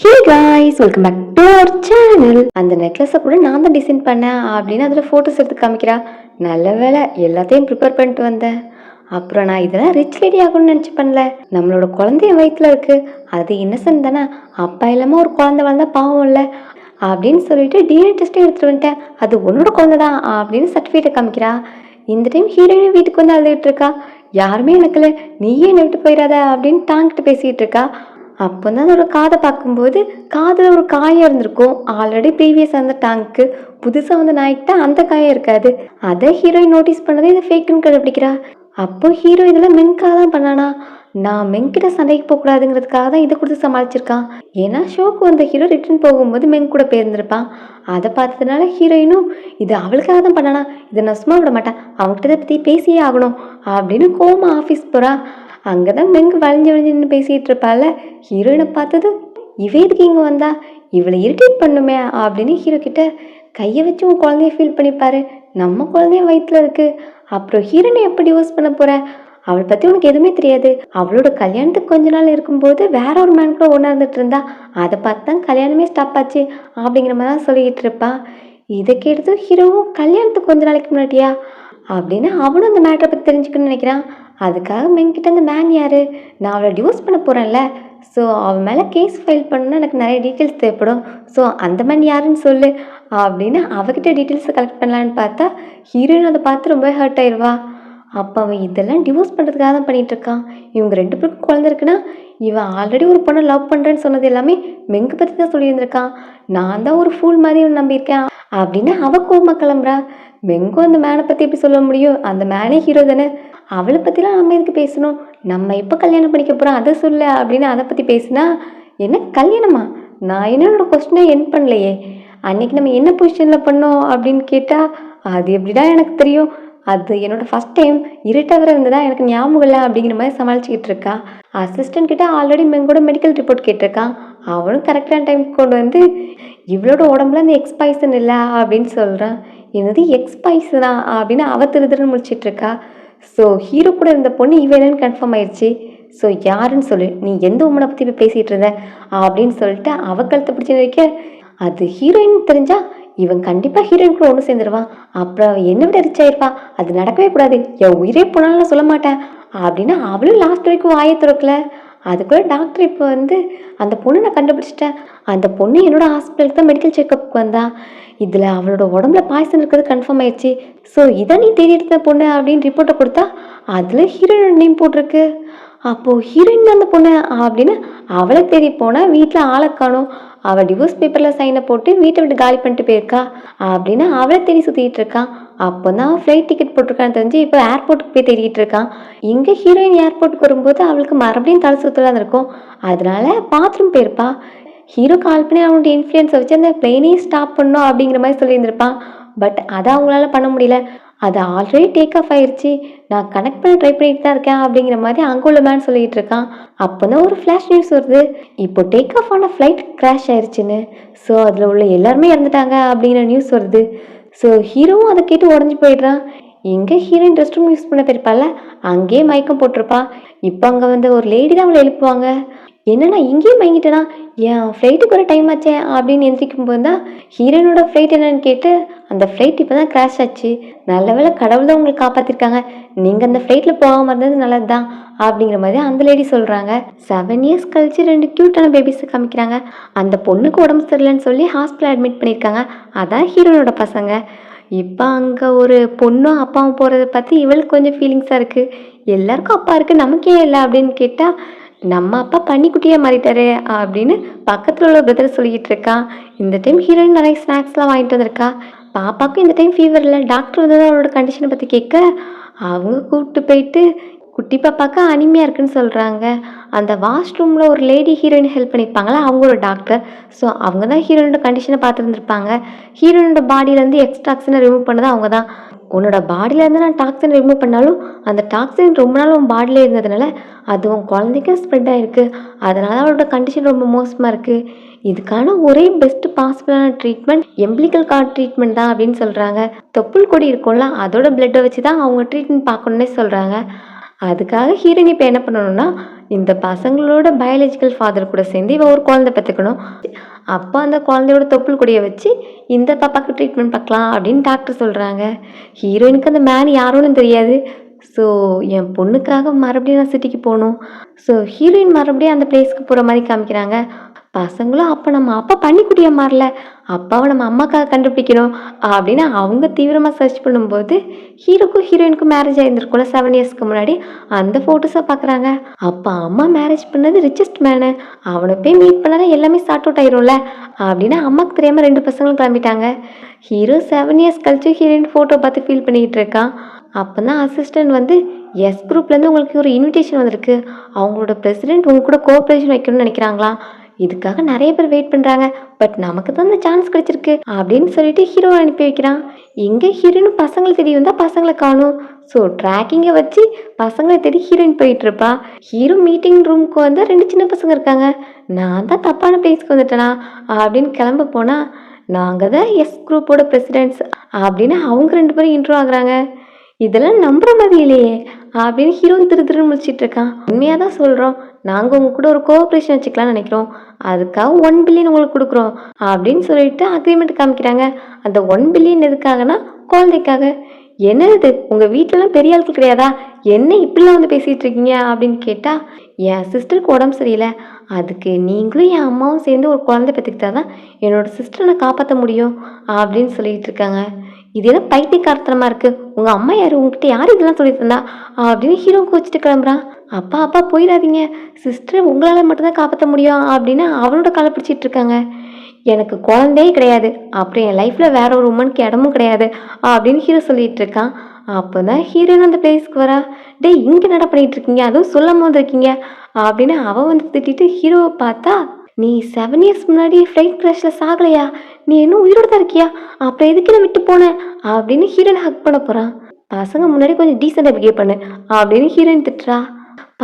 Hey guys, welcome back to our channel. அந்த நெக்லஸை கூட நான் தான் டிசைன் பண்ணேன் அப்படின்னு அதில் ஃபோட்டோஸ் எடுத்து காமிக்கிறா. நல்ல வேலை, எல்லாத்தையும் ப்ரிப்பேர் பண்ணிட்டு வந்தேன். அப்புறம் நான் இதெல்லாம் ரிச் லேடி ஆகணும்னு நினச்சி பண்ணல. நம்மளோட குழந்தைய வயிற்றுல இருக்கு, அது இன்னசென்ட் தானே. அப்பா இல்லாமல் ஒரு குழந்தை வளர்ந்தா பாவம் இல்லை அப்படின்னு சொல்லிட்டு டிஎன்ஏ டெஸ்ட்டே எடுத்துட்டு வந்துட்டேன். அது உன்னோட குழந்தை தான் அப்படின்னு சர்டிஃபிகேட்டை காமிக்கிறா. இந்த டைம் ஹீரோயினும் வீட்டுக்கு வந்து அழுதுகிட்டு இருக்கா. யாருமே எனக்குல, நீயே என்னை விட்டு போயிடாத அப்படின்னு டாங்கிட்டு பேசிகிட்டு இருக்கா. அப்போ தான் அதோட காதை பார்க்கும்போது காதில் ஒரு காயம் இருந்திருக்கும். ஆல்ரெடி ப்ரீவியஸ் அந்த டேங்க்கு புதுசாக வந்து நாய்க்கிட்ட அந்த காயம் இருக்காது. அதை ஹீரோயின் நோட்டீஸ் பண்ணதே இதை ஃபேக்குன்னு கண்டுபிடிக்கிறா. அப்போ ஹீரோ இதெல்லாம் மென்காக தான் பண்ணானா? நான் மென்கிட்ட சண்டைக்கு போகக்கூடாதுங்கிறதுக்காக தான் இதை கொடுத்து சமாளிச்சிருக்கான். ஏன்னா ஷோக்கு வந்த ஹீரோ ரிட்டர்ன் போகும்போது மென் கூட போயிருந்திருப்பான். அதை பார்த்ததுனால ஹீரோயினும் இது அவளுக்காக தான் பண்ணானா, இதை நான் சும்மா விட மாட்டேன், அவங்ககிட்ட பற்றி பேசியே ஆகணும் அப்படின்னு கோமா ஆஃபீஸ் போகிறா. அங்கே தான் மெங்கு வளைஞ்சு பேசிகிட்டு இருப்பாள். ஹீரோயினை பார்த்தது இவ எதுக்கு இங்கே வந்தா, இவளை இரிட்டேட் பண்ணுமே அப்படின்னு ஹீரோ கிட்ட கையை வச்சு உன் குழந்தைய ஃபீல் பண்ணிப்பாரு, நம்ம குழந்தைய வயிற்றுல இருக்கு. அப்புறம் ஹீரோயினை எப்படி டிவோர்ஸ் பண்ண போற, அவளை பற்றி உனக்கு எதுவுமே தெரியாது. அவளோட கல்யாணத்துக்கு கொஞ்ச நாள் இருக்கும்போது வேற ஒரு மேன் கூட ஒன்றா இருந்துட்டு இருந்தா, அதை பார்த்து தான் கல்யாணமே ஸ்டாப் ஆச்சு அப்படிங்கிற மாதிரி தான் சொல்லிக்கிட்டு இருப்பா. இதை கேட்டது ஹீரோவும் கல்யாணத்துக்கு கொஞ்ச நாளைக்கு முன்னாடியா அப்படின்னு அவனும் அந்த மேட்டரை பற்றி தெரிஞ்சுக்கணும்னு நினைக்கிறான். அதுக்காக மென்கிட்ட அந்த மேன் யார், நான் அவளை டிவோர்ஸ் பண்ண போகிறேன்ல, ஸோ அவன் மேலே கேஸ் ஃபைல் பண்ணணும்னா எனக்கு நிறைய டீட்டெயில்ஸ் தேவைப்படும், ஸோ அந்த மேன் யாருன்னு சொல்லு அப்படின்னு அவகிட்ட டீட்டெயில்ஸை கலெக்ட் பண்ணலான்னு பார்த்தா ஹீரோயின் அதை பார்த்து ரொம்ப ஹர்ட் ஆயிடுவா. அப்போ அவன் இதெல்லாம் டிவோர்ஸ் பண்ணுறதுக்காக தான் பண்ணிகிட்ருக்கான். இவங்க ரெண்டு பேருக்கும் குழந்தை இருக்குன்னா இவன் ஆல்ரெடி ஒரு பொண்ணை லவ் பண்ணுறேன்னு சொன்னது எல்லாமே மெங்கு பற்றி தான் சொல்லியிருந்திருக்கான். நான் தான் ஒரு ஃபூல் மாதிரி இவன் நம்பியிருக்கேன் அப்படின்னு அவள் கோமா கிளம்புறா. மெங்கும் அந்த மேனை பற்றி எப்படி சொல்ல முடியும், அந்த மேனே ஹீரோ தானே, அவளை பற்றிலாம் நம்ம எதுக்கு பேசணும், நம்ம எப்போ கல்யாணம் பண்ணிக்க போகிறோம் அதை சொல்ல அப்படின்னு அதை பற்றி பேசினா என்ன கல்யாணமா, நான் என்னோட கொஸ்டினை என் பண்ணலையே, அன்னைக்கு நம்ம என்ன பொசிஷனில் பண்ணோம் அப்படின்னு கேட்டால் அது எப்படிடா எனக்கு தெரியும், அது என்னோட ஃபஸ்ட் டைம் இருட்டாக இருந்ததா எனக்கு ஞாபகம் இல்லை அப்படிங்கிற மாதிரி சமாளிச்சுக்கிட்டு இருக்கா. அசிஸ்டன்ட் கிட்ட ஆல்ரெடி மெங்கோட மெடிக்கல் ரிப்போர்ட் கேட்டிருக்கான். அவனும் கரெக்டான டைமுக்கு கொண்டு வந்து இவளோட உடம்புல அந்த எக்ஸ்பைசன் இல்லை அப்படின்னு சொல்கிறான். என்னது எக்ஸ்பைசனா அப்படின்னு அவ திருதுன்னு முடிச்சிட்டு இருக்கா. ஸோ ஹீரோ கூட இருந்த பொண்ணு இவன்னு கன்ஃபார்ம் ஆயிடுச்சு. ஸோ யாருன்னு சொல்லு, நீ எந்த உமனை பற்றி இப்போ பேசிகிட்டு இருந்த அப்படின்னு சொல்லிட்டு அவ கழுத்தை பிடிச்சி வைக்க, அது ஹீரோயின் தெரிஞ்சா இவன் கண்டிப்பாக ஹீரோயின் கூட ஒன்று சேர்ந்துருவான். அப்புறம் என்னை விட ரிச் ஆயிருப்பா, அது நடக்கவே கூடாது, என் உயிரே போனாலும் சொல்ல மாட்டேன் அப்படின்னு அவளும் லாஸ்ட் வரைக்கும் வாயை திறக்கல. அதுக்குள்ளே டாக்டர் இப்போ வந்து அந்த பொண்ணை நான் கண்டுபிடிச்சிட்டேன், அந்த பொண்ணு என்னோட ஹாஸ்பிட்டலுக்கு தான் மெடிக்கல் செக்கப்புக்கு வந்தா, இதில் அவளோட உடம்புல பாய்சன் இருக்கிறது கன்ஃபார்ம் ஆயிடுச்சு, ஸோ இதான் நீ தேடி எடுத்த பொண்ணு அப்படின்னு ரிப்போர்ட்டை கொடுத்தா அதில் ஹீரோயின் நேம் போட்டிருக்கு. அப்போது ஹீரோயின் அந்த பொண்ணு அப்படின்னு அவளை தேடி போனால் வீட்டில் ஆளை காணும், அவள் டிவோர்ஸ் பேப்பரில் சைனை போட்டு வீட்டை விட்டு காலி பண்ணிட்டு போயிருக்கா அப்படின்னு அவளை தேடி சுற்றிட்டு இருக்கான். அப்போ தான் ஃப்ளைட் டிக்கெட் போட்டிருக்கான்னு தெரிஞ்சு இப்போ ஏர்போர்ட்டுக்கு போய் தேடிட்டு இருக்கான். இங்கே ஹீரோயின் ஏர்போர்ட்டுக்கு வரும்போது அவளுக்கு மறுபடியும் தலை சுற்றலாம் இருக்கும், அதனால பாத்ரூம் போயிருப்பா. ஹீரோ கால் பண்ணி அவனோட இன்ஃப்ளூயன்ஸை வச்சு அந்த பிளேனே ஸ்டாப் பண்ணணும் அப்படிங்கிற மாதிரி சொல்லியிருந்திருப்பான். பட் அதை அவங்களால பண்ண முடியல, அது ஆல்ரெடி டேக் ஆஃப் ஆயிடுச்சு, நான் கனெக்ட் பண்ண ட்ரை பண்ணிட்டு தான் இருக்கேன் அப்படிங்கிற மாதிரி அங்கே உள்ள மேன் சொல்லிட்டு இருக்கான். அப்போ தான் ஒரு ஃப்ளாஷ் நியூஸ் வருது, இப்போ டேக் ஆஃப் ஆன ஃப்ளைட் கிராஷ் ஆயிடுச்சுன்னு. ஸோ அதில் உள்ள எல்லாருமே இறந்துட்டாங்க அப்படிங்கிற நியூஸ் வருது. ஸோ ஹீரோவும் அதை கேட்டு உடஞ்சி போயிடுறான். எங்கே ஹீரோயின் ரெஸ்ட் ரூம் யூஸ் பண்ண போயிருப்பால, அங்கேயே மயக்கம் போட்டிருப்பா. இப்போ அங்கே வந்து ஒரு லேடி தான் அவளை எழுப்புவாங்க. என்னன்னா இங்கேயும் மயங்கிட்டேனா, என் ஃப்ளைட்டுக்கு ஒரு டைம் ஆச்சே அப்படின்னு எந்திரிக்கும் போது தான் ஹீரோயினோட ஃப்ளைட் என்னன்னு கேட்டு, அந்த ஃப்ளைட் இப்போ தான் கிராஷ் ஆச்சு, நல்ல வேளை கடவுள் தான் உங்களுக்கு காப்பாற்றிருக்காங்க, நீங்கள் அந்த ஃப்ளைட்டில் போகாமல் இருந்தது நல்லது தான் அப்படிங்கிற மாதிரி அந்த லேடி சொல்கிறாங்க. 7 இயர்ஸ் கழிச்சு 2 க்யூட்டான பேபிஸை காமிக்கிறாங்க. அந்த பொண்ணுக்கு உடம்பு சரியில்லைன்னு சொல்லி ஹாஸ்பிட்டல் அட்மிட் பண்ணியிருக்காங்க, அதான் ஹீரோனோட பசங்க. இப்போ அங்கே ஒரு பொண்ணும் அப்பாவும் போகிறத பற்றி இவளுக்கு கொஞ்சம் ஃபீலிங்ஸாக இருக்குது. எல்லாருக்கும் அப்பா இருக்குது, நமக்கே இல்லை அப்படின்னு கேட்டால், நம்ம அப்பா பன்னிக்குட்டியாக மாறிட்டாரு அப்படின்னு பக்கத்தில் உள்ள பிரதர் சொல்லிக்கிட்டு இருக்கான். இந்த டைம் ஹீரோயின் நிறைய ஸ்நாக்ஸ்லாம் வாங்கிட்டு வந்திருக்கா. பாப்பாவுக்கும் இந்த டைம் ஃபீவர் இல்லை, டாக்டர் வந்து அவளோட கண்டிஷனை பற்றி கேட்க அவங்க கூப்பிட்டு போயிட்டு குட்டி பாப்பாவுக்கு அனிமையாக இருக்குன்னு சொல்கிறாங்க. அந்த வாஷ்ரூமில் ஒரு லேடி ஹீரோயின் ஹெல்ப் பண்ணியிருப்பாங்களா, அவங்க ஒரு டாக்டர். ஸோ அவங்க தான் ஹீரோயினோட கண்டிஷனை பார்த்துருந்துருப்பாங்க. ஹீரோயினோட பாடியிலேருந்து எக்ஸ்ட்ராக்ஷனை ரிமூவ் பண்ணது அவங்க தான். உன்னோட பாடியிலேருந்து நான் டாக்ஸின் ரிமூவ் பண்ணாலும் அந்த டாக்ஸின் ரொம்ப நாள் உன் பாடியில் இருந்ததுனால அது உன் குழந்தைக்கும் ஸ்ப்ரெட் ஆகிருக்கு, அதனால அவளோட கண்டிஷன் ரொம்ப மோசமாக இருக்குது. இதுக்கான ஒரே பெஸ்ட் பாசிபிளான ட்ரீட்மெண்ட் எம்பிளிக்கல் கார்டு ட்ரீட்மெண்ட் தான் அப்படின்னு சொல்கிறாங்க. தொப்புள் கொடி இருக்கும்ல, அதோட பிளட்டை வச்சு தான் அவங்க ட்ரீட்மெண்ட் பார்க்கணுன்னே சொல்கிறாங்க. அதுக்காக ஹீரோயின் இப்போ என்ன பண்ணணும்னா, இந்த பசங்களோட பயாலஜிக்கல் ஃபாதர் கூட சேர்ந்து இவ ஒரு குழந்தை பெற்றுக்கணும். அப்போ அந்த குழந்தையோட தொப்புள் கொடியை வச்சு இந்த பாப்பாவுக்கு ட்ரீட்மெண்ட் பார்க்கலாம் அப்படின்னு டாக்டர் சொல்கிறாங்க. ஹீரோயினுக்கு அந்த மேன் யாருன்னு தெரியாது. ஸோ என் பொண்ணுக்காக மறுபடியும் நான் சிட்டிக்கு போகணும். ஸோ ஹீரோயின் மறுபடியும் அந்த பிளேஸ்க்கு போகிற மாதிரி காமிக்கிறாங்க. பசங்களும் அப்போ நம்ம அப்பா பன்னிக்குட்டியாக மாறல, அப்பாவை நம்ம அம்மாக்காக கண்டுபிடிக்கணும் அப்படின்னு அவங்க தீவிரமாக சர்ச் பண்ணும்போது ஹீரோக்கும் ஹீரோயினுக்கும் மேரேஜ் ஆயிருந்திருக்கும்ல 7 இயர்ஸ்க்கு முன்னாடி. அந்த ஃபோட்டோஸை பார்க்குறாங்க. அப்போ அம்மா மேரேஜ் பண்ணது ரிச்சஸ்ட் மேனு, அவனை போய் மீட் பண்ணாதான் எல்லாமே ஸ்டார்ட் அவுட் ஆயிரும்ல அப்படின்னு அம்மாவுக்கு தெரியாமல் 2 பசங்களும் கிளம்பிட்டாங்க. ஹீரோ 7 இயர்ஸ் கழிச்சு ஹீரோயின் ஃபோட்டோ பார்த்து ஃபீல் பண்ணிக்கிட்டு இருக்கான். அப்போ தான் அசிஸ்டன்ட் வந்து எஸ் குரூப்லேருந்து உங்களுக்கு ஒரு இன்விடேஷன் வந்திருக்கு, அவங்களோட பிரசிடென்ட் உங்க கூட கோஆப்ரேஷன் வைக்கணும்னு நினைக்கிறாங்களா, இதுக்காக நிறைய பேர் வெயிட் பண்ணுறாங்க, பட் நமக்கு தான் இந்த சான்ஸ் கிடைச்சிருக்கு அப்படின்னு சொல்லிட்டு ஹீரோவை அனுப்பி வைக்கிறான். எங்கே ஹீரோயின் பசங்களை தேடி வந்தால் பசங்களை காணும். ஸோ ட்ராக்கிங்கை வச்சு பசங்களை தேடி ஹீரோயின் போயிட்டு இருப்பா. ஹீரோ மீட்டிங் ரூமுக்கு வந்தால் 2 சின்ன பசங்க இருக்காங்க. நான் தான் தப்பான பிளேஸ்க்கு வந்துட்டேனா அப்படின்னு கிளம்ப போனால் நாங்கள் தான் எஸ் குரூப்போட பிரசிடென்ட்ஸ் அப்படின்னு அவங்க 2 பேரும் இன்ட்ரோ ஆகுறாங்க. இதெல்லாம் நம்புற மாதிரி இல்லையே அப்படின்னு ஹீரோயின் திரு முடிச்சிட்டு இருக்கான். உண்மையாக தான் சொல்கிறோம், நாங்கள் உங்க கூட ஒரு கோஆப்ரேஷன் வச்சுக்கலாம்னு நினைக்கிறோம், அதுக்காக 1 பில்லியன் உங்களுக்கு கொடுக்குறோம் அப்படின்னு சொல்லிட்டு அக்ரிமெண்ட் காமிக்கிறாங்க. அந்த 1 பில்லியன் எதுக்காகனா குழந்தைக்காக. என்னது உங்கள் வீட்டிலலாம் பெரிய ஆட்கள் கிடையாதா, என்ன இப்படிலாம் வந்து பேசிகிட்டு இருக்கீங்க அப்படின்னு கேட்டால், என் சிஸ்டருக்கு உடம்பு சரியில்லை, அதுக்கு நீங்களும் என் அம்மாவும் சேர்ந்து ஒரு குழந்தை பெற்றுக்கிட்டா தான் என்னோட சிஸ்டரை நான் காப்பாற்ற முடியும் அப்படின்னு சொல்லிட்டு இருக்காங்க. இது என்ன பைத்தியக்காரத்தனமாக இருக்குது, உங்கள் அம்மா யார், உங்ககிட்ட யார் இதெல்லாம் சொல்லிட்டு இருந்தா அப்படின்னு ஹீரோ கோச்சிட்டு கிளம்புறான். அப்பா அப்பா போயிடாதீங்க, சிஸ்டரை உங்களால் மட்டும்தான் காப்பாற்ற முடியும் அப்படின்னு அவனோட காலை பிடிச்சிட்டு இருக்காங்க. எனக்கு குழந்தையே கிடையாது, அப்புறம் என் லைஃப்பில் வேற ஒரு உமனுக்கு இடமும் கிடையாது அப்படின்னு ஹீரோ சொல்லிட்டு இருக்கான். அப்போ தான் ஹீரோயின் அந்த பிளேஸ்க்கு வரா. டே இங்கே நட பண்ணிட்டு இருக்கீங்க, அதுவும் சொல்லாம வந்திருக்கீங்க அப்படின்னு அவன் வந்து திட்டிட்டு ஹீரோவை பார்த்தா, நீ 7 இயர்ஸ் முன்னாடி ஃப்ளைட் கிராஷில் சாகலையா, நீ இன்னும் உயிரோடு தான் இருக்கியா, அப்புறம் எதுக்கு நான் விட்டு போனேன் அப்படின்னு ஹீரோயின் ஹக் பண்ண போகிறான். பசங்க முன்னாடி கொஞ்சம் டீசெண்டாக பிஹேவ் பண்ணு அப்படின்னு ஹீரோயின் திட்டுறா.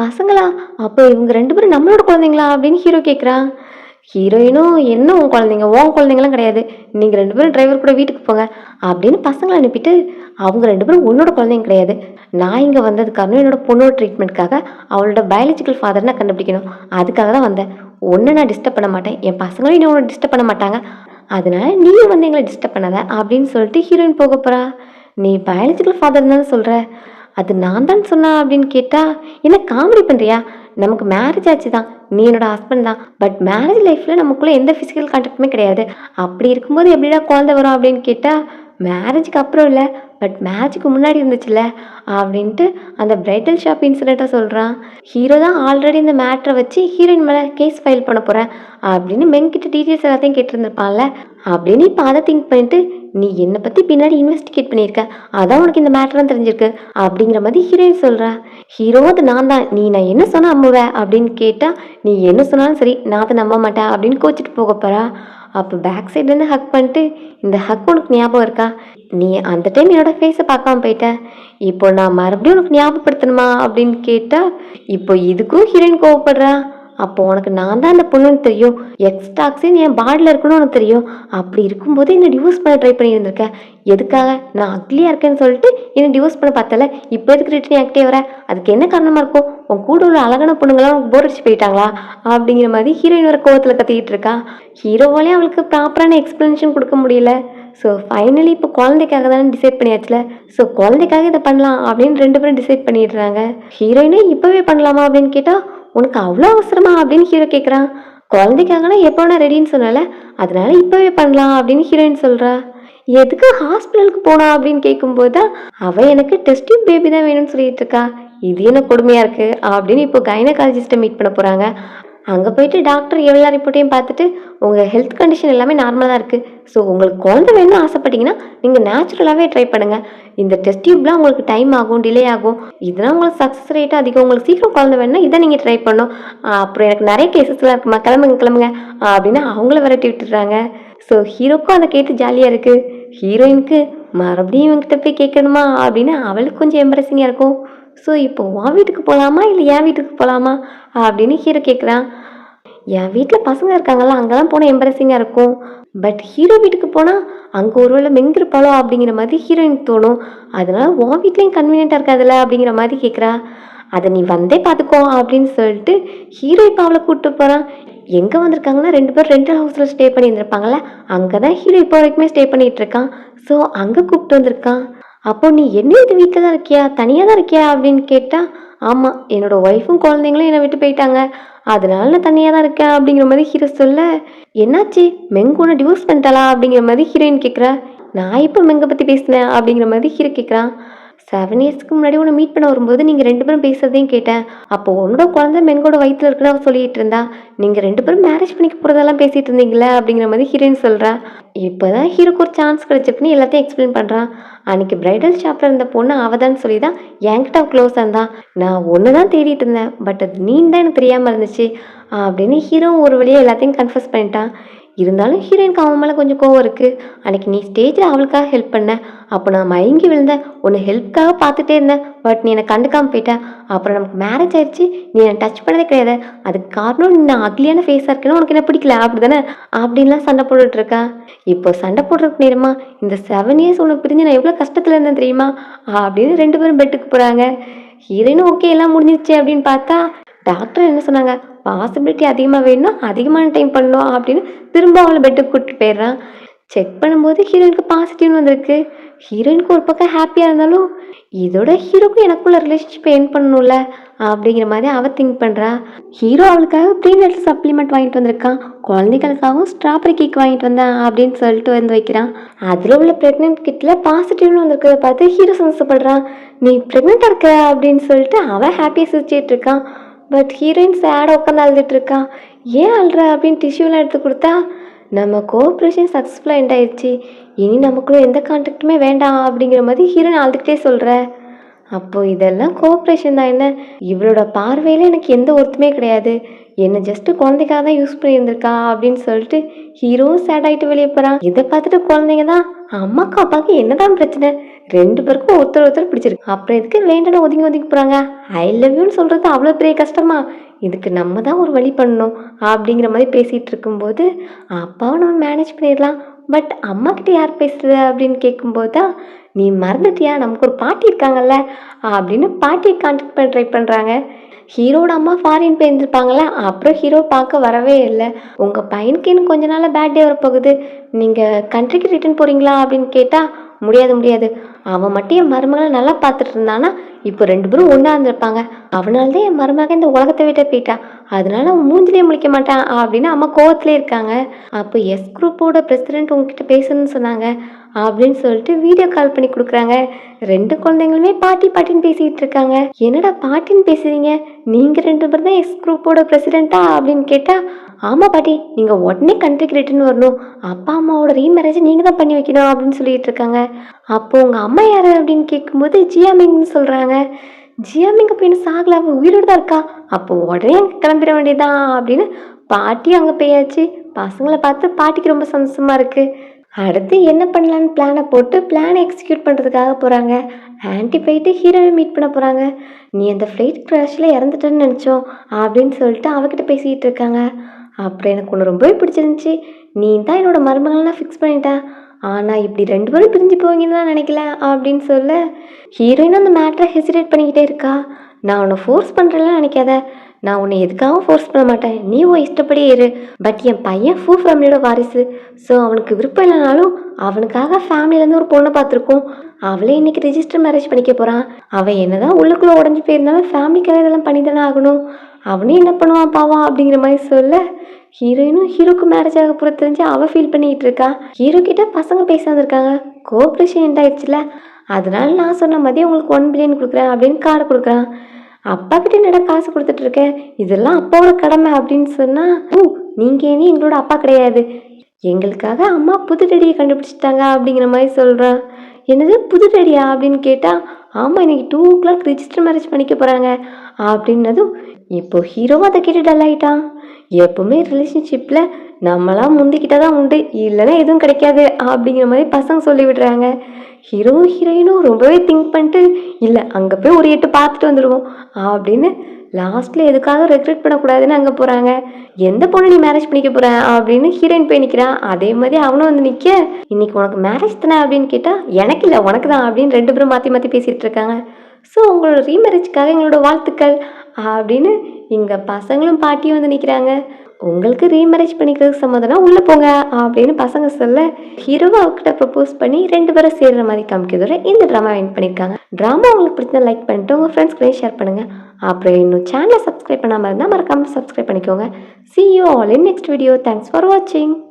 பசங்களா, அப்போ இவங்க 2 பேரும் நம்மளோட குழந்தைங்களா அப்படின்னு ஹீரோ கேட்குறான். ஹீரோயினும் என்ன உன் குழந்தைங்க, உன் குழந்தைங்களாம் கிடையாது, நீங்கள் 2 பேரும் டிரைவர் கூட வீட்டுக்கு போங்க அப்படின்னு பசங்களை அனுப்பிட்டு, அவங்க 2 பேரும் உன்னோட குழந்தைங்க கிடையாது, நான் இங்கே வந்தது காரணம் என்னோட பொண்ணோட ட்ரீட்மெண்ட்காக அவளோட பயாலஜிக்கல் ஃபாதர் நான் கண்டுபிடிக்கணும், அதுக்காக தான் வந்தேன், ஒன்று நான் டிஸ்டர்ப் பண்ண மாட்டேன், என் பசங்களும் இன்னும் உன்னை டிஸ்டர்ப் பண்ண மாட்டாங்க, அதனால நீயும் வந்து எங்களை டிஸ்டர்ப் பண்ணாத அப்படின்னு சொல்லிட்டு ஹீரோயின் போக போகிறா. நீ பயாலஜிக்கல் ஃபாதர் தானே சொல்கிற, அது நான் தான் சொன்னேன் அப்படின்னு கேட்டால், என்ன காமெடி பண்ணுறியா, நமக்கு மேரேஜ் ஆச்சு தான், நீ என்னோட ஹஸ்பண்ட் தான், பட் மேரேஜ் லைஃப்பில் நமக்குள்ளே எந்த ஃபிசிக்கல் கான்டாக்டுமே கிடையாது, அப்படி இருக்கும்போது எப்படிடா குழந்தை வரும் அப்படின்னு கேட்டால், மேரேஜுக்கு அப்புறம் இல்லை, பட் மேரேஜுக்கு முன்னாடி இருந்துச்சுல்ல அப்படின்ட்டு அந்த பிரைடல் ஷாப் இன்சிடெண்ட்டாக சொல்கிறான். ஹீரோ தான் ஆல்ரெடி இந்த மேட்ரை வச்சு ஹீரோயின் மேலே கேஸ் ஃபைல் பண்ண போகிறேன் அப்படின்னு மென்கிட்ட டீட்டெயில்ஸ் எல்லாத்தையும் கேட்டிருந்துருப்பான்ல அப்படின்னு இப்போ அதை திங்க் பண்ணிட்டு, நீ என்னை பற்றி பின்னாடி இன்வெஸ்டிகேட் பண்ணியிருக்க, அதான் உனக்கு இந்த மேட்டர்லாம் தெரிஞ்சிருக்கு அப்படிங்கிற மாதிரி ஹீரோயின் சொல்கிறா. ஹீரோ அது நான் தான், நான் என்ன சொன்னால் நம்புவேன் அப்படின்னு கேட்டால், நீ என்ன சொன்னாலும் சரி நான் அதை நம்ப மாட்டேன் அப்படின்னு கோச்சிட்டு போக போகிறா. அப்போ பேக் சைட்லேருந்து ஹக் பண்ணிட்டு, இந்த ஹக் உனக்கு ஞாபகம் இருக்கா, நீ அந்த டைம் என்னோட ஃபேஸை பார்க்காம போயிட்டேன், இப்போ நான் மறுபடியும் உனக்கு ஞாபகப்படுத்தணுமா அப்படின்னு கேட்டால், இப்போ இதுக்கும் ஹீரோயின் கோவப்படுறா. அப்போ உனக்கு நான் தான் அந்த பொண்ணுன்னு தெரியும், எக்ஸ்டாக்ஸின் என் பாடியில் இருக்குன்னு உனக்கு தெரியும், அப்படி இருக்கும்போது என்னை டிவோர்ஸ் பண்ண ட்ரை பண்ணியிருந்திருக்கேன், எதுக்காக, நான் அக்லியாக இருக்கேன்னு சொல்லிட்டு என்னை டிவோர்ஸ் பண்ண பார்த்தல, இப்போ எதுக்கு ரிட்டர்ன் ஆகிட்டே வர, அதுக்கு என்ன காரணமாக இருக்கும், உன் கூட உள்ள அழகான பொண்ணுங்களாம் உனக்கு போர் அடிச்சு போயிட்டாங்களா அப்படிங்கிற மாதிரி ஹீரோயின் வர கோவத்தில் கத்திக்கிட்டு இருக்கா. ஹீரோவாலே அவளுக்கு ப்ராப்பரான எக்ஸ்ப்ளனேஷன் கொடுக்க முடியல. ஸோ ஃபைனலி இப்போ குழந்தைக்காக தானே டிசைட் பண்ணியாச்சுல, ஸோ குழந்தைக்காக இதை பண்ணலாம் அப்படின்னு 2 பேரும் டிசைட் பண்ணிடுறாங்க. ஹீரோயினே இப்போவே பண்ணலாமா அப்படின்னு கேட்டால், உனக்கு அவ்வளோ அவசரமா அப்படின்னு ஹீரோ கேட்குறான். குழந்தைக்காகனா எப்போ நான் ரெடின்னு சொன்னால, அதனால இப்போவே பண்ணலாம் அப்படின்னு ஹீரோயின் சொல்கிறா. எதுக்கு ஹாஸ்பிட்டலுக்கு போனா அப்படின்னு கேட்கும்போது தான், அவள் எனக்கு டெஸ்ட் டியூப் பேபி தான் வேணும்னு சொல்லிட்டு இருக்கா, இது என்ன கொடுமையாக இருக்குது அப்படின்னு இப்போ கைனகாலஜிஸ்ட்டை மீட் பண்ண போகிறாங்க. அங்கே போயிட்டு டாக்டர் எல்லா ரிப்போர்ட்டையும் பார்த்துட்டு, உங்கள் ஹெல்த் கண்டிஷன் எல்லாமே நார்மலாக தான் இருக்குது, ஸோ உங்களுக்கு குழந்தை வேணும்னு ஆசைப்பட்டீங்கன்னா நீங்கள் நேச்சுரலாகவே ட்ரை பண்ணுங்கள், இந்த டெஸ்ட் டியூப்லாம் உங்களுக்கு டைம் ஆகும், டிலே ஆகும், இதெல்லாம் உங்களுக்கு சக்ஸஸ் ரேட்டு அதிகம், உங்களுக்கு சீக்கிரம் குழந்தை வேணும்னா இதை நீங்கள் ட்ரை பண்ணணும், அப்புறம் எனக்கு நிறைய கேசஸ்லாம் இருக்குமா, கிளம்புங்க அப்படின்னு அவங்கள விரட்டி விட்டுடுறாங்க. ஸோ ஹீரோக்கும் அதை கேட்டு ஜாலியாக இருக்குது. ஹீரோயினுக்கு மறுபடியும் இவங்கிட்ட போய் கேட்கணுமா அப்படின்னு அவளுக்கு கொஞ்சம் எம்ப்ரெஸிங்காக இருக்கும். ஸோ இப்போ உன் வீட்டுக்கு போகலாமா இல்லை என் வீட்டுக்கு போகலாமா அப்படின்னு ஹீரோ கேட்குறான். என் வீட்டில் பசங்க இருக்காங்கல்ல, அங்கெல்லாம் போனால் எம்ப்ரெஸிங்காக இருக்கும், பட் ஹீரோ வீட்டுக்கு போனால் அங்கே ஒருவேளை மெங்கிருப்பாளோ அப்படிங்கிற மாதிரி ஹீரோயினுக்கு தோணும், அதனால உன் வீட்லேயும் கன்வீனியண்ட்டாக இருக்காதுல்ல அப்படிங்கிற மாதிரி கேட்குறா. அதை நீ வந்தே பார்த்துக்கோ அப்படின்னு சொல்லிட்டு ஹீரோ இப்போ அவளை கூப்பிட்டு போகிறான். எங்கே வந்திருக்காங்கன்னா 2 பேரும் ரெண்டல் ஹவுஸில் ஸ்டே பண்ணியிருந்திருப்பாங்கல்ல, அங்கே தான் ஹீரோ இப்போ வரைக்குமே ஸ்டே பண்ணிகிட்டு இருக்கான். ஸோ அங்கே கூப்பிட்டு வந்திருக்கான். அப்போ நீ என்ன இது வீட்டில் தான் இருக்கியா, தனியாக தான் இருக்கியா அப்படின்னு கேட்டால், ஆமாம் என்னோட ஒய்ஃபும் குழந்தைங்களும் என்னை விட்டு போயிட்டாங்க, அதனால நான் தனியாக தான் இருக்கேன் அப்படிங்கிற மாதிரி ஹீரோ சொல்ல, என்னாச்சு மெங்கூனை டிவோர்ஸ் பண்ணிட்டாளா அப்படிங்கிற மாதிரி ஹீரோயின் கேட்குறா. நான் இப்போ மெங்கை பற்றி பேசினேன் அப்படிங்கிற மாதிரி ஹீரோ கேட்குறான். 7 இயர்ஸ்க்கு முன்னாடி உன்னை மீட் பண்ண வரும்போது நீங்கள் 2 பேரும் பேசுறதையும் கேட்டேன். அப்போ உன்னோட குழந்தை மெங்கோட வயிற்றுல இருக்குன்னு அவ சொல்லிட்டு இருந்தா. நீங்கள் 2 பேரும் மேரேஜ் பண்ணிக்க போகிறதெல்லாம் பேசிட்டு இருந்தீங்களே அப்படிங்கிற மாதிரி ஹீரோயின் சொல்கிறா. இப்போ தான் ஹீரோக்கு ஒரு சான்ஸ் கிடைச்சிருக்குன்னு எல்லாத்தையும் எக்ஸ்பிளைன் பண்ணுறான். அன்றைக்கி பிரைடல் ஷாப்பில் இருந்த பொண்ணு அவதான்னு சொல்லி தான் என்கிட்ட க்ளோஸாக இருந்தான். நான் ஒன்று தான் தேடிட்டு இருந்தேன், பட் அது நீன்னு தான் எனக்கு தெரியாமல் இருந்துச்சு அப்படின்னு ஹீரோ ஒரு வழியாக எல்லாத்தையும் கன்ஃபஸ் பண்ணிட்டான். இருந்தாலும் ஹீரோயினுக்கு அவன் மேலே கொஞ்சம் கோவம் இருக்குது. அன்றைக்கி நீ ஸ்டேஜில் அவளுக்காக ஹெல்ப் பண்ண, அப்போ நான் மயங்கி விழுந்தேன், உன்னை ஹெல்ப்காக பார்த்துட்டே இருந்தேன், பட் நீ என்னை கண்டுக்காமல் போயிட்டேன். அப்புறம் நமக்கு மேரேஜ் ஆயிடுச்சு, நீ என்னை டச் பண்ணதே கிடையாது, அதுக்கு காரணம் நீ நான் அக்லியான ஃபேஸாக இருக்கேன்னு உனக்கு என்ன பிடிக்கல அப்படி தானே அப்படின்லாம் சண்டை போட்டுட்ருக்கேன். இப்போ சண்டை போடுறதுக்கு நேரமா இந்த 7 இயர்ஸ் உனக்கு பிரிஞ்சு நான் எவ்வளோ கஷ்டத்தில் இருந்தேன் தெரியுமா அப்படின்னு 2 பேரும் பெட்டுக்கு போகிறாங்க. ஹீரோயினும் ஓகே எல்லாம் முடிஞ்சிருச்சு அப்படின்னு பார்த்தா டாக்டர் என்ன சொன்னாங்க, பாசிபிலிட்டி அதிகமாக வேணும்னா அதிகமான டைம் பண்ணணும் அப்படின்னு திரும்ப அவளை பெட்டுக்கு கூப்பிட்டு போயிடுறான். செக் பண்ணும்போது ஹீரோயினுக்கு பாசிட்டிவ்னு வந்திருக்கு. ஹீரோயினுக்கு ஒரு பக்கம் ஹாப்பியாக இருந்தாலும் இதோட ஹீரோக்கும் எனக்குள்ள ரிலேஷன்ஷிப்பை என் பண்ணணும்ல அப்படிங்கிற மாதிரி அவள் திங்க் பண்ணுறா. ஹீரோ அவளுக்காக ப்ரீநேட்டல் சப்ளிமெண்ட் வாங்கிட்டு வந்திருக்கான், குழந்தைகளுக்காகவும் ஸ்ட்ராபெரி கேக் வாங்கிட்டு வந்தேன் அப்படின்னு சொல்லிட்டு வந்து வைக்கிறான். அதில் உள்ள ப்ரெக்னென்ட் கிட்டில் பாசிட்டிவ்னு வந்திருக்கிறத பார்த்து ஹீரோ சந்தோஷப்படுறான். நீ ப்ரெக்னெண்ட்டாக இருக்க அப்படின்னு சொல்லிட்டு அவன் ஹாப்பியாக சிரிச்சிட்டு இருக்கான். பட் ஹீரோயின் சேடாக உட்காந்து அழுதுட்டு இருக்கா. ஏன் அழுற அப்படின்னு டிஷ்யூலாம் எடுத்து கொடுத்தா, நம்ம கோஆப்ரேஷன் சக்ஸஸ்ஃபுல்லாக எண்ட் ஆயிடுச்சு, இனி நமக்குள்ள எந்த கான்டாக்டுமே வேண்டாம் அப்படிங்கிற மாதிரி ஹீரோயின் அழுதுகிட்டே சொல்கிற. அப்போது இதெல்லாம் கோஆப்ரேஷன் தான் என்ன, இவளோட பார்வையில் எனக்கு எந்த ஒருத்துமே கிடையாது, என்னை ஜஸ்ட்டு குழந்தைக்காக தான் யூஸ் பண்ணியிருந்திருக்கா அப்படின்னு சொல்லிட்டு ஹீரோவும் சேட் ஆகிட்டு வெளியே போகிறான். இதை பார்த்துட்டு குழந்தைங்க தான், அம்மாக்கும் அப்பாவுக்கு என்னதான் பிரச்சனை, 2 பேருக்கும் ஒருத்தர் பிடிச்சிருக்கு, அப்புறம் எதுக்கு வேண்டாம் ஒதுங்கி ஒதுங்கி போகிறாங்க, ஐ லவ் யூன்னு சொல்கிறது அவ்வளோ பெரிய கஷ்டமா, இதுக்கு நம்ம தான் ஒரு வழி பண்ணணும் அப்படிங்கிற மாதிரி பேசிகிட்டு இருக்கும்போது, அப்பாவை நம்ம மேனேஜ் பண்ணிடலாம், பட் அம்மாக்கிட்ட யார் பேசுறது அப்படின்னு கேட்கும்போது தான், நீ மறந்துட்டியா நமக்கு ஒரு பாட்டி இருக்காங்கல்ல அப்படின்னு பாட்டியை கான்டாக்ட் பண்ண ட்ரை பண்ணுறாங்க. ஹீரோட அம்மா ஃபாரின் போயிருந்துருப்பாங்களே, அப்புறம் ஹீரோ பார்க்க வரவே இல்லை. உங்கள் பையனுக்கு இன்னும் கொஞ்ச நாள் பேட்டே வரப்போகுது, நீங்கள் கண்ட்ரிக்கு ரிட்டர்ன் போகிறீங்களா அப்படின்னு கேட்டால், முடியாது, அவன் மட்டும் என் மருமகளை நல்லா பார்த்துட்டு இருந்தானா இப்போ 2 பேரும் ஒன்றா இருந்திருப்பாங்க, அவனால்தான் என் மருமக இந்த உலகத்தை விட்ட போயிட்டா, அதனால அவன் மூஞ்சிலே முழிக்க மாட்டான் அப்படின்னு அம்மா கோவத்திலே இருக்காங்க. அப்போ எஸ் குரூப்போட பிரசிடென்ட் உங்ககிட்ட பேசணும்னு சொன்னாங்க அப்படின்னு சொல்லிட்டு வீடியோ கால் பண்ணி கொடுக்குறாங்க. 2 குழந்தைங்களுமே பாட்டின்னு பேசிகிட்டு இருக்காங்க. என்னடா பாட்டின்னு பேசுறீங்க, நீங்கள் 2 பேர் தான் எஸ் குரூப்போட பிரசிடென்ட்டா அப்படின்னு கேட்டால், ஆமாம் பாட்டி, நீங்கள் உடனே கண்ட்ரிக்கு ரிட்டர்ன் வரணும், அப்பா அம்மாவோட ரீமேரேஜை நீங்கள் தான் பண்ணி வைக்கணும் அப்படின்னு சொல்லிட்டு இருக்காங்க. அப்போது உங்கள் அம்மா யார் அப்படின்னு கேட்கும்போது ஜியாமிங்னு சொல்கிறாங்க. ஜியாமிங் அப்போ என்ன சாகல, அவள் உயிரோடு தான் இருக்கா, அப்போது உடனே அங்கே கிளம்பிட வேண்டியதான் அப்படின்னு பாட்டி அங்கே போயாச்சு. பசங்களை பார்த்து பாட்டிக்கு ரொம்ப சந்தோஷமாக இருக்குது. அடுத்து என்ன பண்ணலான்னு பிளானை எக்ஸிக்யூட் பண்ணுறதுக்காக போகிறாங்க. ஆன்ட்டி போயிட்டு ஹீரோவை மீட் பண்ண போகிறாங்க. நீ அந்த ஃப்ளைட் க்ராஷில் இறந்துட்டேன்னு நினச்சோம் அப்படின்னு சொல்லிட்டு அவகிட்ட பேசிக்கிட்டு இருக்காங்க. அப்புறம் எனக்கு ஒன்று ரொம்பவே பிடிச்சிருந்துச்சி, நீ தான் என்னோட மருமகள்லாம் ஃபிக்ஸ் பண்ணிட்டேன், ஆனால் இப்படி 2 பேரும் பிரிஞ்சு போவீங்கன்னு தான் நினைக்கல அப்படின்னு சொல்ல, ஹீரோயின் அந்த மேட்டரை ஹெசிடேட் பண்ணிக்கிட்டே இருக்கா. நான் உன்னை ஃபோர்ஸ் பண்ணுறேன்லாம் நினைக்காத, நான் உன்னை எதுக்காகவும் ஃபோர்ஸ் பண்ண மாட்டேன், நீ உன் இஷ்டப்படியே இரு, பட் என் பையன் ஃபூ ஃபேமிலியோட வாரிசு, ஸோ அவனுக்கு விருப்பம் இல்லைனாலும் அவனுக்காக ஃபேமிலியிலேருந்து ஒரு பொண்ணை பார்த்துருக்கோம், அவளே இன்னைக்கு ரிஜிஸ்டர் மேரேஜ் பண்ணிக்க போகிறான், அவன் என்னதான் உள்ளுக்குள்ளே உடஞ்சி போயிருந்தாலும் ஃபேமிலிக்காக இதெல்லாம் பண்ணி தானே ஆகணும், அவனே என்ன பண்ணுவான் பாவான் அப்படிங்கிற மாதிரி சொல்ல, ஹீரோயினும் ஹீரோக்கு மேரேஜ் ஆக போகிற தெரிஞ்சு அவள் ஃபீல் பண்ணிக்கிட்டு இருக்கா. ஹீரோ கிட்ட பசங்க பேச வந்திருக்காங்க, கோஆப்ரேஷன் எண்ட் ஆயிடுச்சுல, அதனால நான் சொன்ன மாதிரி உங்களுக்கு 1 பில்லியன் கொடுக்குறேன் அப்படின்னு கார்டு கொடுக்குறான். அப்பா கிட்ட என்னடா காசு கொடுத்துட்ருக்கேன், இதெல்லாம் அப்பாவோட கடமை அப்படின்னு சொன்னால், நீங்கள் இனி எங்களோட அப்பா கிடையாது, எங்களுக்காக அம்மா புது டெடியை கண்டுபிடிச்சிட்டாங்க அப்படிங்கிற மாதிரி சொல்கிறான். என்னது புது டெடியா அப்படின்னு கேட்டால், ஆமாம் இன்னைக்கு 2 o'clock ரிஜிஸ்டர் மேரேஜ் பண்ணிக்க போகிறாங்க அப்படின்னதும் இப்போ ஹீரோவும் அதை கேட்டு டல் ஆகிட்டான். எப்பவுமே ரிலேஷன்ஷிப்பில் நம்மளாம் முந்திக்கிட்டால் தான் உண்டு, இல்லைன்னா எதுவும் கிடைக்காது அப்படிங்கிற மாதிரி பசங்க சொல்லி விடுறாங்க. ஹீரோவும் ஹீரோயினும் ரொம்பவே திங்க் பண்ணிட்டு, இல்லை அங்கே போய் ஒரு 8 பார்த்துட்டு வந்துடுவோம் அப்படின்னு லாஸ்ட்டில் எதுக்காக ரெக்ரெட் பண்ணக்கூடாதுன்னு அங்கே போகிறாங்க. எந்த பொண்ணு நீ மேரேஜ் பண்ணிக்க போகிற அப்படின்னு ஹீரோயின் போய் நிற்கிறான். அதே மாதிரி அவனும் வந்து நிற்க, இன்னைக்கு உனக்கு மேரேஜ் தானே அப்படின்னு கேட்டால், எனக்கு இல்லை உனக்கு தான் அப்படின்னு 2 பேரும் மாற்றி மாற்றி பேசிகிட்டு இருக்காங்க. ஸோ உங்களோட ரீமேரேஜ்க்காக எங்களோட வாழ்த்துக்கள் அப்படின்னு இங்கே பசங்களும் பாட்டியும் வந்து நிற்கிறாங்க. உங்களுக்கு ரீமேரேஜ் பண்ணிக்கிறதுக்கு சம்மதம்னா உள்ளே போங்க அப்படின்னு பசங்க சொல்ல ஹீரோவை அவகிட்ட ப்ரப்போஸ் பண்ணி 2 பேரும் சேர்ற மாதிரி காமிக்கிறதோட இந்த ட்ராமா வின் பண்ணியிருக்காங்க. ட்ராமா உங்களுக்கு பிடிச்சா லைக் பண்ணிட்டு உங்கள் ஃப்ரெண்ட்ஸ்களையும் ஷேர் பண்ணுங்கள். அப்புறம் இன்னும் சேனலை சப்ஸ்கிரைப் பண்ணாமல் இருந்தால் மறக்காமல் சப்ஸ்கிரைப் பண்ணிக்கோங்க. See you all in next video. Thanks for watching.